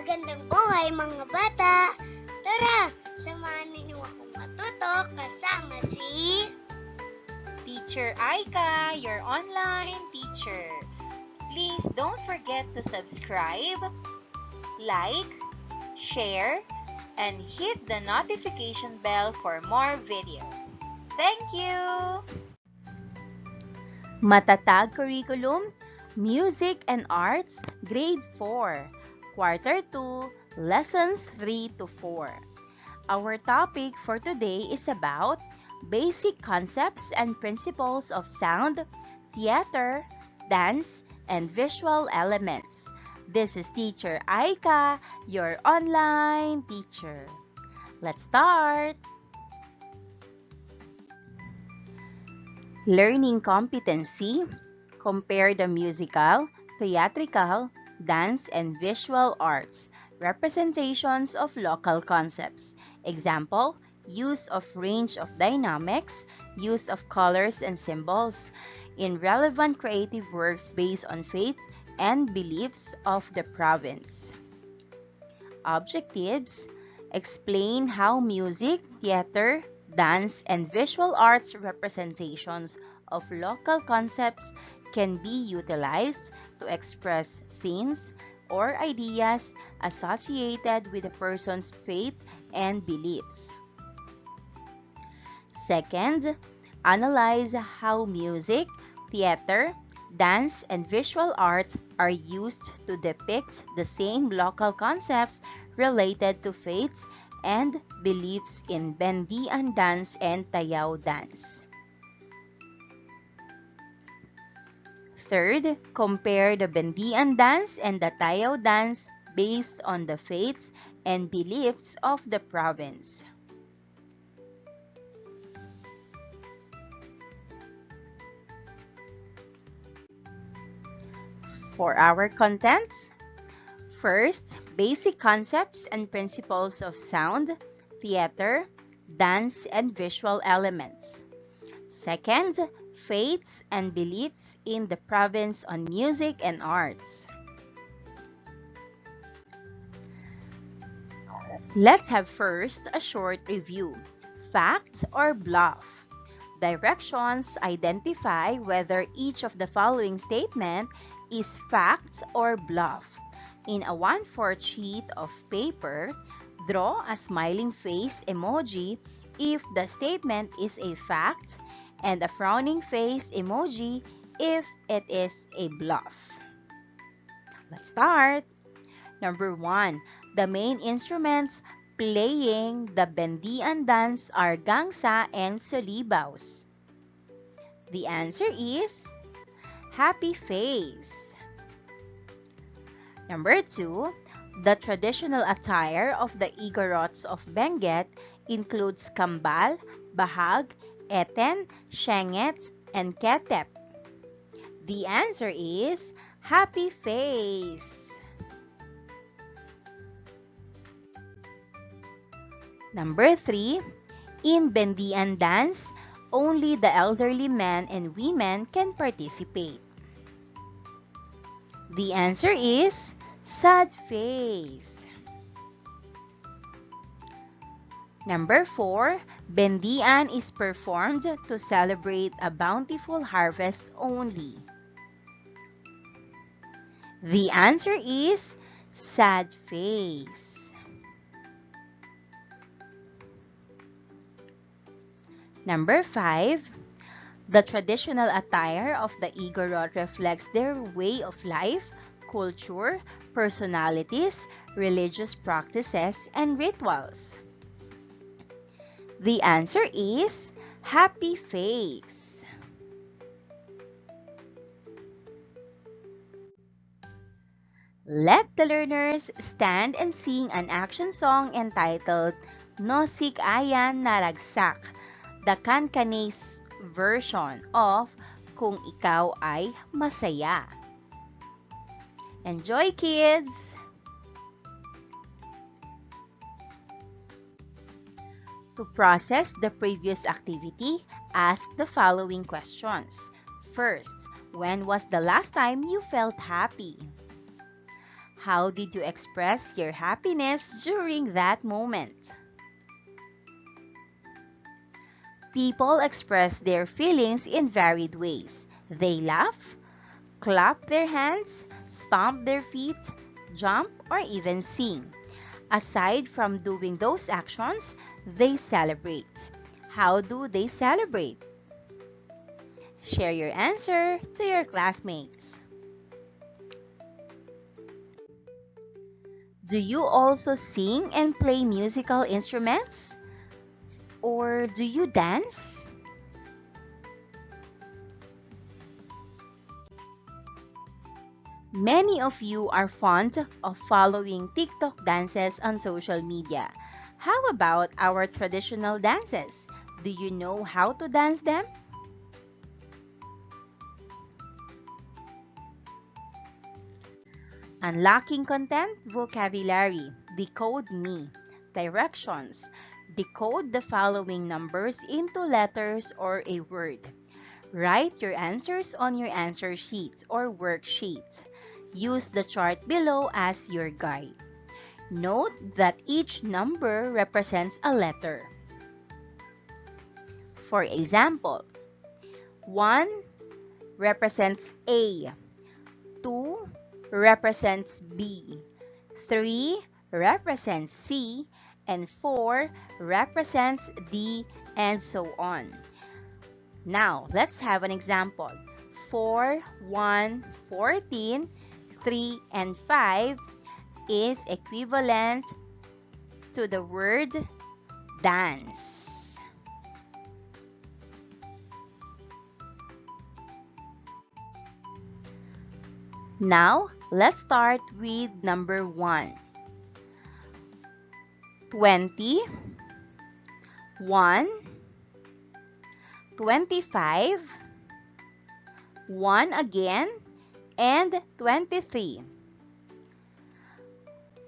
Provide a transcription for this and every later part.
Magandang buhay mga bata! Tara, samahan ninyo akong matuto kasama si Teacher Aika, your online teacher. Please don't forget to subscribe, like, share, and hit the notification bell for more videos. Thank you! Matatag Curriculum, Music and Arts, Grade 4, Quarter 2, Lessons 3 to 4. Our topic for today is about basic concepts and principles of sound, theater, dance, and visual elements. This is Teacher Aika, your online teacher. Let's start! Learning competency. Compare the musical, theatrical, dance, and visual arts representations of local concepts. Example, use of range of dynamics, use of colors and symbols in relevant creative works based on faith and beliefs of the province. Objectives: explain how music, theater, dance, and visual arts representations of local concepts can be utilized to express themes or ideas associated with a person's faith and beliefs. Second, analyze how music, theater, dance, and visual arts are used to depict the same local concepts related to faiths and beliefs in Bendian dance and Tayaw dance. Third, compare the Bendian dance and the Tayaw dance based on the faiths and beliefs of the province. For our contents, first, basic concepts and principles of sound, theater, dance, and visual elements. Second, faiths and beliefs in the province on music and arts. Let's have first a short review. Fact or bluff? Directions identify whether each of the following statement is fact or bluff. In a 1/4 sheet of paper, draw a smiling face emoji if the statement is a fact and a frowning face emoji if it is a bluff. Let's start. Number 1. The main instruments playing the Bendian dance are gangsa and solibaos. The answer is happy face. Number 2. The traditional attire of the Igorots of Benguet includes kambal, bahag, eten, shenget, and ketep. The answer is happy face. Number 3. In Bendian dance, only the elderly men and women can participate. The answer is sad face. Number 4. Bendian is performed to celebrate a bountiful harvest only. The answer is sad face. Number 5. The traditional attire of the Igorot reflects their way of life, culture, personalities, religious practices, and rituals. The answer is happy face. Let the learners stand and sing an action song entitled Nosik Ayan Naragsak, the Cancanese version of Kung Ikaw Ay Masaya. Enjoy, kids! To process the previous activity, ask the following questions. First, when was the last time you felt happy? How did you express your happiness during that moment? People express their feelings in varied ways. They laugh, clap their hands, stomp their feet, jump, or even sing. Aside from doing those actions, they celebrate. How do they celebrate? Share your answer to your classmates. Do you also sing and play musical instruments? Or do you dance? Many of you are fond of following TikTok dances on social media. How about our traditional dances? Do you know how to dance them? Unlocking content, vocabulary, decode me, directions, decode the following numbers into letters or a word. Write your answers on your answer sheets or worksheets. Use the chart below as your guide. Note that each number represents a letter. For example, 1 represents A, 2 represents B, 3 represents C, and 4 represents D, and so on. Now, let's have an example. 4, 1, 14, 3, and 5 is equivalent to the word dance. Now, let's start with number 1. 20, 1, 25, 1 again, and 23.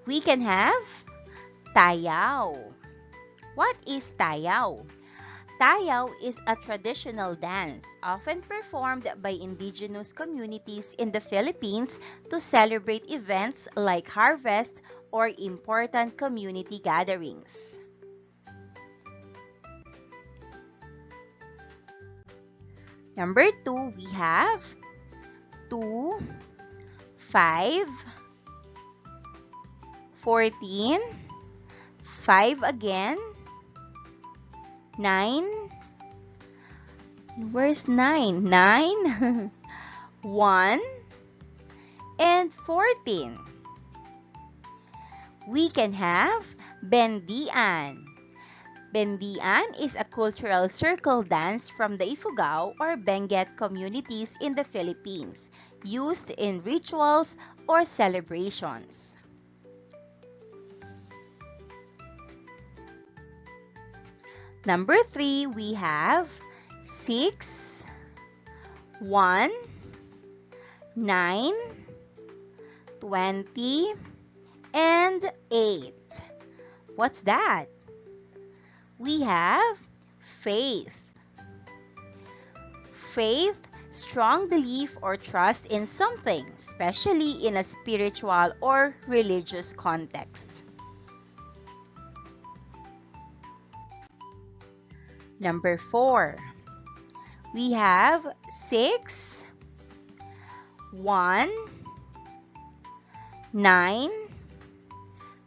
We can have Tayaw. What is Tayaw? Tayaw is a traditional dance often performed by indigenous communities in the Philippines to celebrate events like harvest or important community gatherings. Number 2, we have 2, 5, 14, 5 again, 9, where's 9? 9, 1, and 14. We can have Bendian. Bendian is a cultural circle dance from the Ifugao or Benguet communities in the Philippines, used in rituals or celebrations. Number 3, we have 6, 1, 9, 20, and 8. What's that? We have faith. Faith, strong belief or trust in something, especially in a spiritual or religious context. Number 4, we have 6, 1, 9,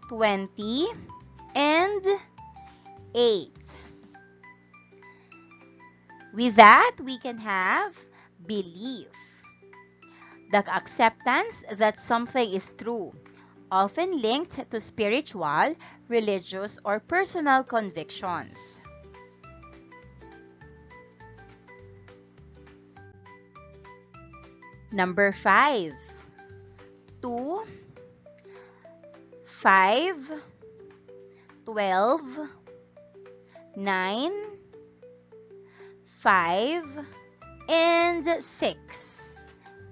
20, and 8. With that, we can have belief. The acceptance that something is true, often linked to spiritual, religious, or personal convictions. Number 5, 2, 5, 12, 9, 5, and 6.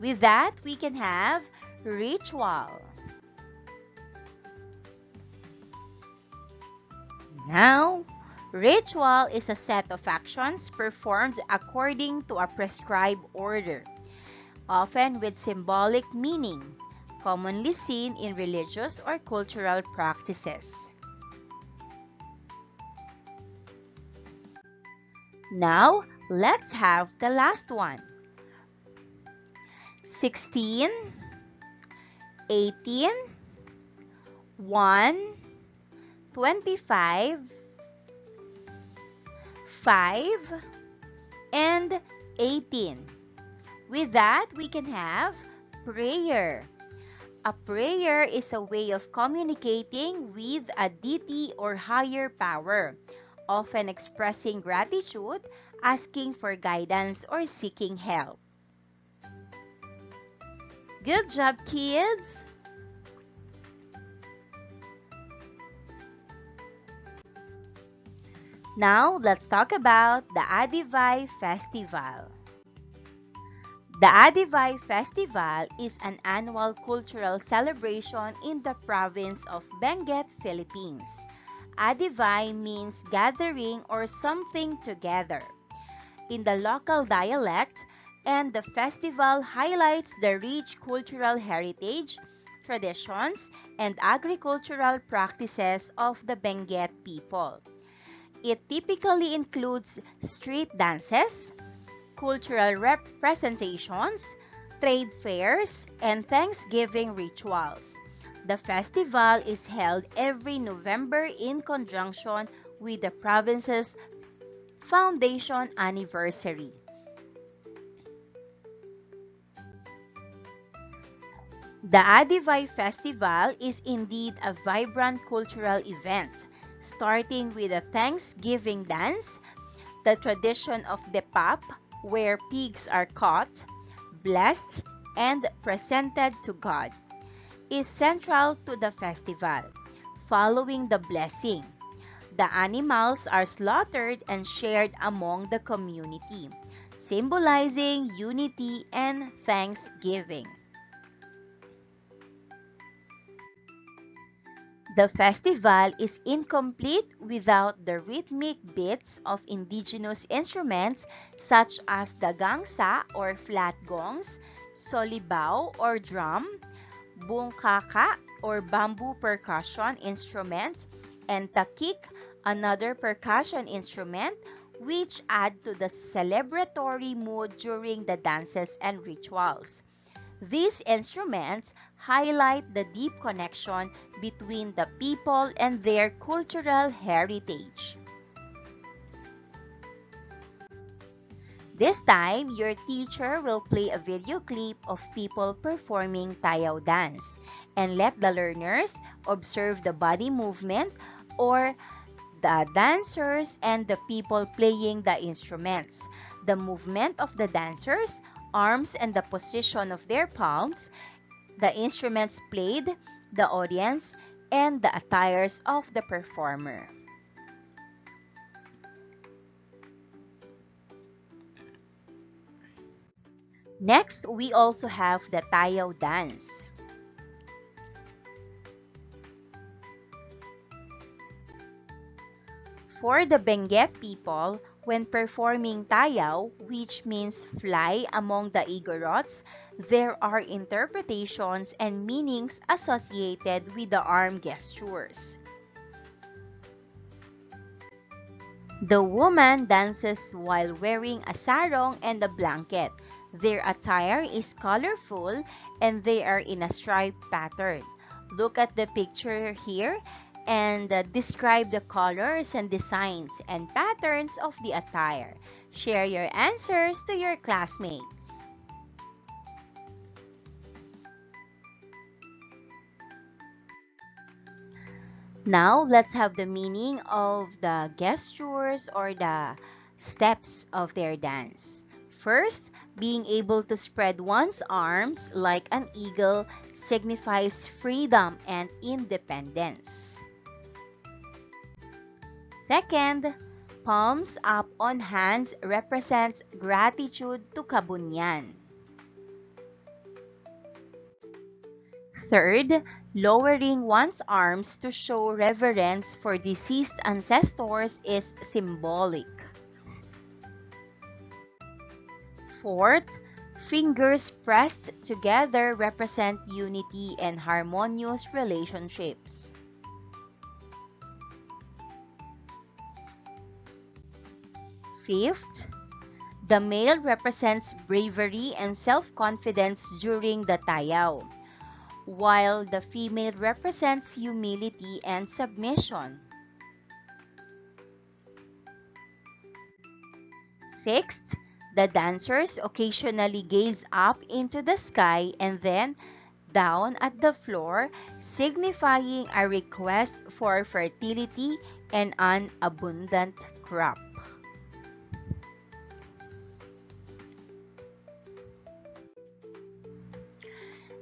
With that, we can have ritual. Now, ritual is a set of actions performed according to a prescribed order, often with symbolic meaning, commonly seen in religious or cultural practices. Now, let's have the last one. 16, 18, 1, 25, 5, and 18. With that, we can have prayer. A prayer is a way of communicating with a deity or higher power, often expressing gratitude, asking for guidance, or seeking help. Good job, kids! Now, let's talk about the Adivay Festival. The Adivay Festival is an annual cultural celebration in the province of Benguet, Philippines. Adivay means gathering or something together in the local dialect, and the festival highlights the rich cultural heritage, traditions, and agricultural practices of the Benguet people. It typically includes street dances, cultural representations, trade fairs, and Thanksgiving rituals. The festival is held every November in conjunction with the province's foundation anniversary. The Adivay Festival is indeed a vibrant cultural event, starting with a Thanksgiving dance, the tradition of the pap, where pigs are caught, blessed, and presented to God, is central to the festival. Following the blessing, the animals are slaughtered and shared among the community, symbolizing unity and thanksgiving. The festival is incomplete without the rhythmic beats of indigenous instruments such as the gangsa or flat gongs, solibao or drum, bungkaka or bamboo percussion instrument, and takik, another percussion instrument, which add to the celebratory mood during the dances and rituals. These instruments highlight the deep connection between the people and their cultural heritage. This time, your teacher will play a video clip of people performing Tayaw dance and let the learners observe the body movement or the dancers and the people playing the instruments, the movement of the dancers, arms and the position of their palms, the instruments played, the audience, and the attires of the performer. Next, we also have the Tayaw dance. For the Benguet people, when performing Tayaw, which means fly among the Igorots, there are interpretations and meanings associated with the arm gestures. The woman dances while wearing a sarong and a blanket. Their attire is colorful and they are in a striped pattern. Look at the picture here and describe the colors and designs and patterns of the attire. Share your answers to your classmates. Now, let's have the meaning of the gestures or the steps of their dance. First, being able to spread one's arms like an eagle signifies freedom and independence. Second, palms up on hands represents gratitude to Kabunyan. Third, lowering one's arms to show reverence for deceased ancestors is symbolic. Fourth, Fingers pressed together represent unity and harmonious relationships. Fifth, the male represents bravery and self-confidence during the Tayaw, while the female represents humility and submission. Sixth, the dancers occasionally gaze up into the sky and then down at the floor, signifying a request for fertility and an abundant crop.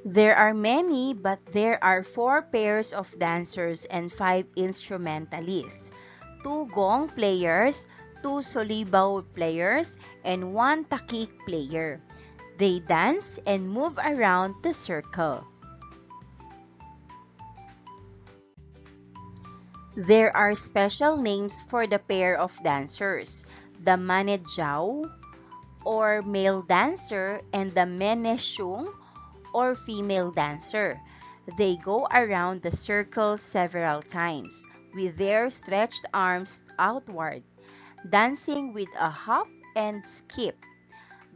There are many, but there are 4 pairs of dancers and 5 instrumentalists, 2 gong players, 2 solibaw players, and 1 takik player. They dance and move around the circle. There are special names for the pair of dancers, the manedjao, or male dancer, and the meneshung, or female dancer. They go around the circle several times with their stretched arms outward, dancing with a hop and skip.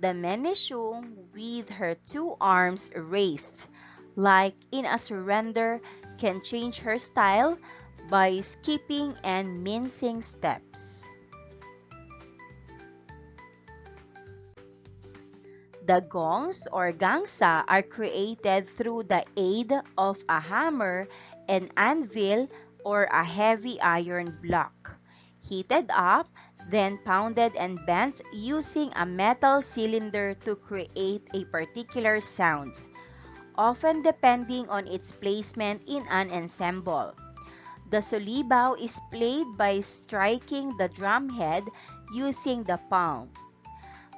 The meneshung with her 2 arms raised, like in a surrender, can change her style by skipping and mincing steps. The gongs or gangsa are created through the aid of a hammer, an anvil, or a heavy iron block, heated up, then pounded and bent using a metal cylinder to create a particular sound, often depending on its placement in an ensemble. The solibaw is played by striking the drumhead using the palm.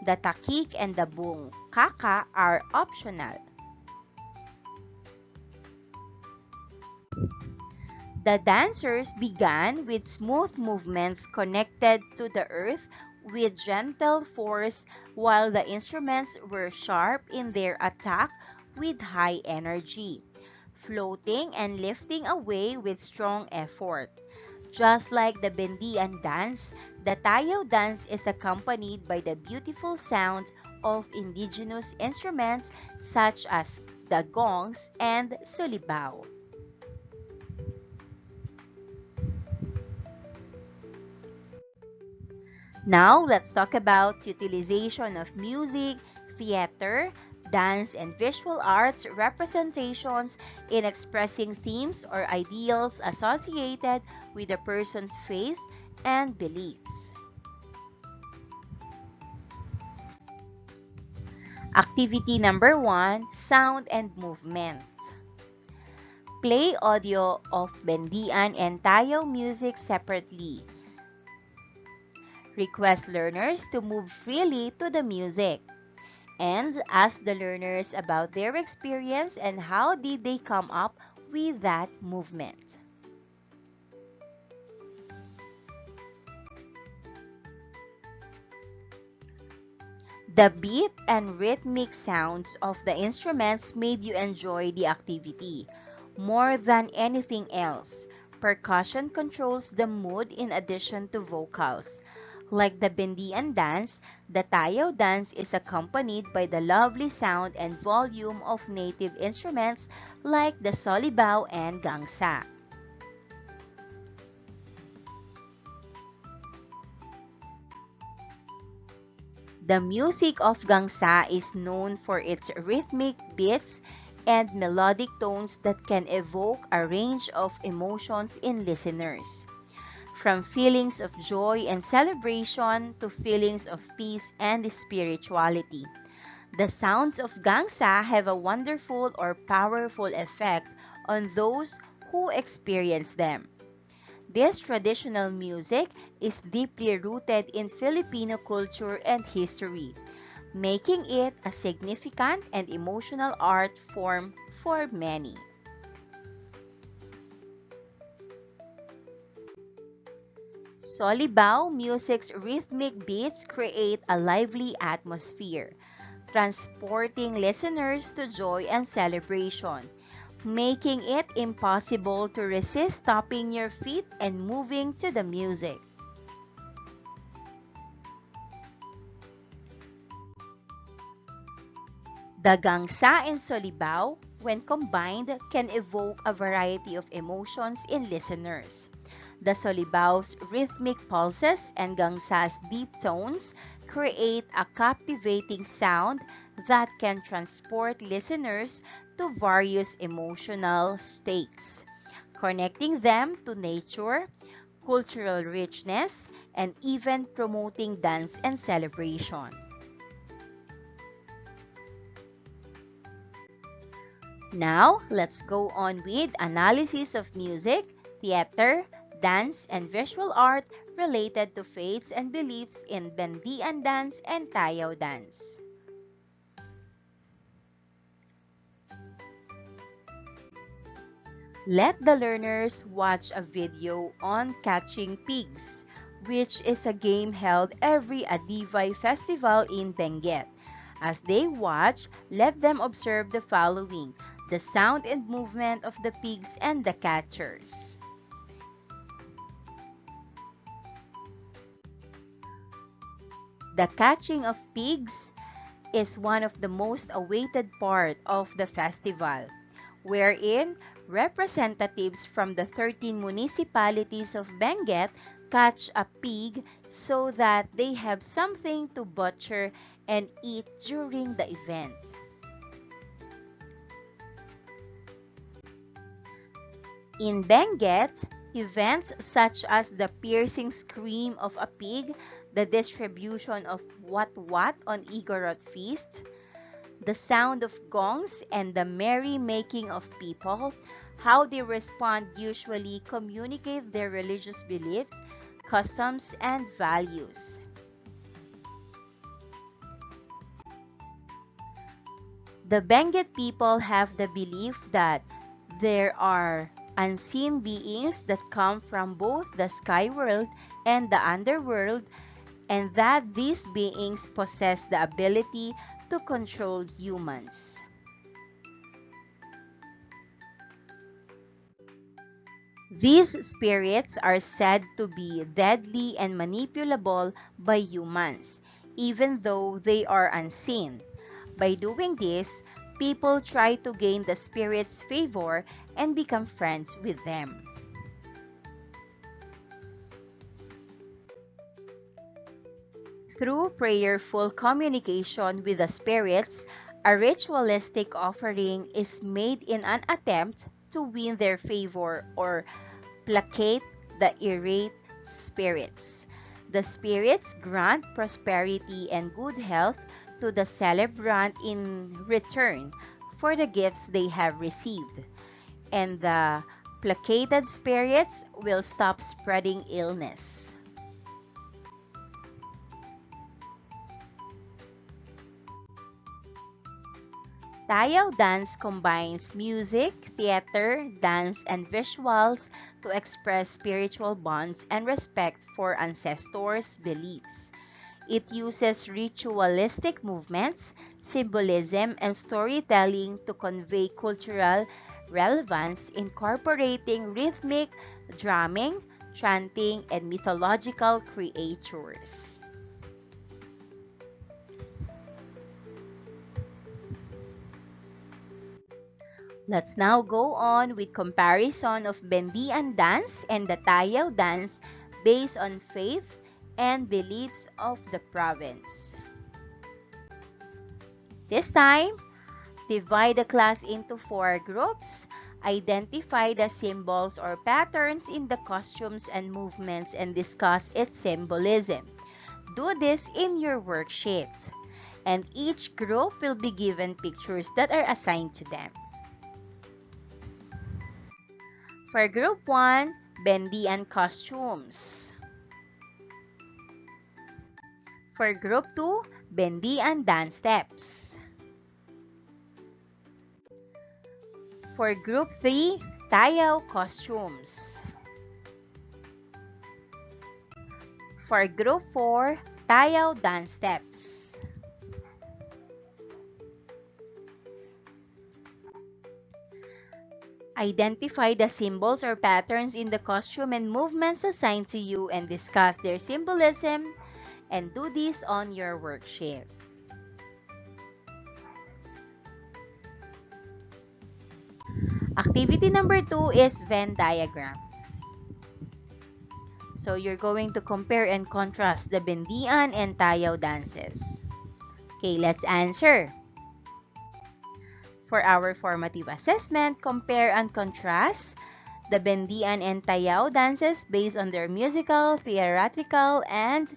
The takik and the bung kaka are optional. The dancers began with smooth movements connected to the earth with gentle force, while the instruments were sharp in their attack with high energy, floating and lifting away with strong effort. Just like the Bendian dance, the Tayaw dance is accompanied by the beautiful sound of indigenous instruments such as the gongs and solibaw. Now, let's talk about utilization of music, theater, dance, and visual arts representations in expressing themes or ideals associated with a person's faith and beliefs. Activity number 1, sound and movement. Play audio of Bendian and Tayaw music separately. Request learners to move freely to the music, and ask the learners about their experience and how did they come up with that movement. The beat and rhythmic sounds of the instruments made you enjoy the activity. More than anything else, percussion controls the mood in addition to vocals. Like the Bendian dance, the Tayaw dance is accompanied by the lovely sound and volume of native instruments like the solibaw and gangsa. The music of gangsa is known for its rhythmic beats and melodic tones that can evoke a range of emotions in listeners, from feelings of joy and celebration to feelings of peace and spirituality. The sounds of gangsa have a wonderful or powerful effect on those who experience them. This traditional music is deeply rooted in Filipino culture and history, making it a significant and emotional art form for many. Solibaw music's rhythmic beats create a lively atmosphere. transporting listeners to joy and celebration, making it impossible to resist stopping your feet and moving to the music. The gangsa and solibaw, when combined, can evoke a variety of emotions in listeners. The solibaw's rhythmic pulses and gangsa's deep tones create a captivating sound that can transport listeners to various emotional states, connecting them to nature, cultural richness, and even promoting dance and celebration. Now, let's go on with analysis of music, theater, dance, and visual art related to faiths and beliefs in Bendian dance and Tayaw dance. Let the learners watch a video on catching pigs, which is a game held every Adivay festival in Benguet. As they watch, let them observe the following: the sound and movement of the pigs and the catchers. The catching of pigs is one of the most awaited part of the festival, wherein representatives from the 13 municipalities of Benguet catch a pig so that they have something to butcher and eat during the event. In Benguet, events such as the piercing scream of a pig, the distribution of what on Igorot feast, the sound of gongs, and the merry-making of people, how they respond usually communicate their religious beliefs, customs, and values. The Benguet people have the belief that there are unseen beings that come from both the sky world and the underworld, and that these beings possess the ability to control humans. These spirits are said to be deadly and manipulable by humans, even though they are unseen. By doing this, people try to gain the spirits' favor and become friends with them. Through prayerful communication with the spirits, a ritualistic offering is made in an attempt to win their favor or placate the irate spirits. The spirits grant prosperity and good health to the celebrant in return for the gifts they have received, and the placated spirits will stop spreading illness. Tayaw dance combines music, theater, dance, and visuals to express spiritual bonds and respect for ancestors' beliefs. It uses ritualistic movements, symbolism, and storytelling to convey cultural relevance, incorporating rhythmic drumming, chanting, and mythological creatures. Let's now go on with comparison of Bendian dance and the Tayaw dance based on faith and beliefs of the province. This time, divide the class into 4 groups. Identify the symbols or patterns in the costumes and movements and discuss its symbolism. Do this in your worksheet. And each group will be given pictures that are assigned to them. For Group 1, Bendian costumes. For Group 2, Bendian dance steps. For Group 3, Tayaw costumes. For Group 4, Tayaw dance steps. Identify the symbols or patterns in the costume and movements assigned to you and discuss their symbolism, and do this on your worksheet. Activity number 2 is Venn diagram. So you're going to compare and contrast the Bendian and Tayaw dances. Okay, let's answer. For our formative assessment, compare and contrast the Bendian and Tayaw dances based on their musical, theatrical, and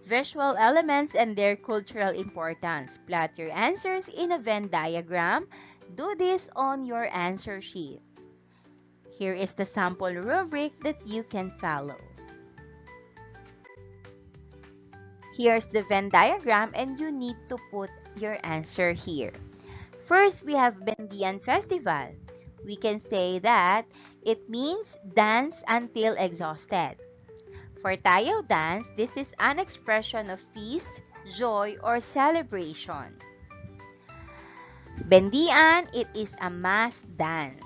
visual elements and their cultural importance. Plot your answers in a Venn diagram. Do this on your answer sheet. Here is the sample rubric that you can follow. Here's the Venn diagram and you need to put your answer here. First, we have Bendian Festival. We can say that it means dance until exhausted. For Tayaw dance, this is an expression of feast, joy, or celebration. Bendian, it is a mass dance.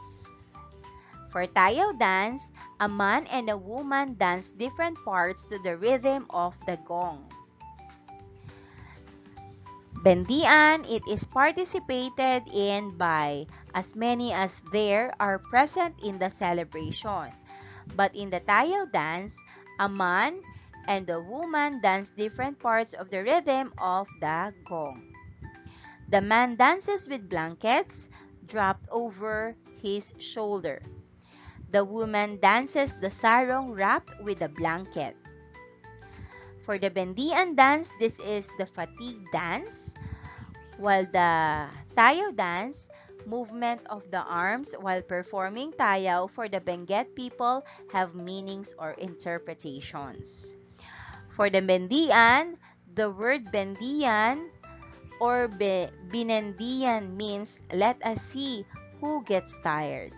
For Tayaw dance, a man and a woman dance different parts to the rhythm of the gong. Bendian, it is participated in by as many as there are present in the celebration. But in the Tayaw dance, a man and a woman dance different parts of the rhythm of the gong. The man dances with blankets dropped over his shoulder. The woman dances the sarong wrapped with a blanket. For the Bendian dance, this is the fatigue dance. While the Tayaw dance, movement of the arms while performing Tayaw for the Benguet people have meanings or interpretations. For the Bendian, the word Bendian or Binendian means let us see who gets tired.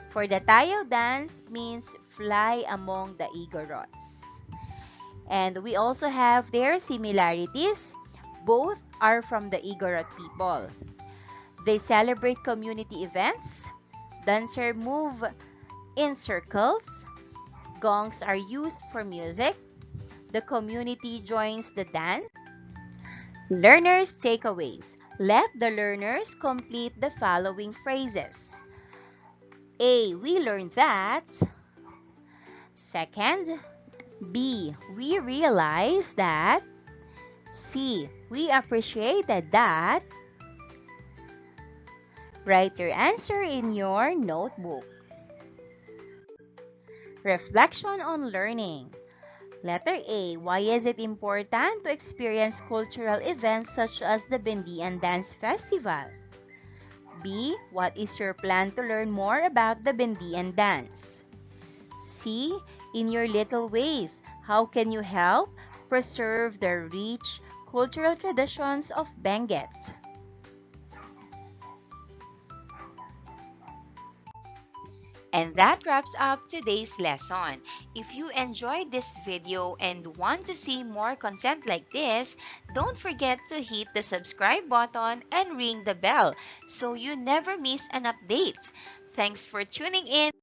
For the Tayaw dance means fly among the Igorots. And we also have their similarities. Both are from the Igorot people. They celebrate community events. Dancers move in circles. Gongs are used for music. The community joins the dance. Learners' takeaways. Let the learners complete the following phrases. A. We learned that. Second, B. We realized that. C. We appreciated that. Write your answer in your notebook. Reflection on learning. Letter A. Why is it important to experience cultural events such as the Bendian Dance Festival? B. What is your plan to learn more about the Bendian dance? C. In your little ways, how can you help preserve the rich cultural traditions of Benguet? And that wraps up today's lesson. If you enjoyed this video and want to see more content like this, don't forget to hit the subscribe button and ring the bell so you never miss an update. Thanks for tuning in.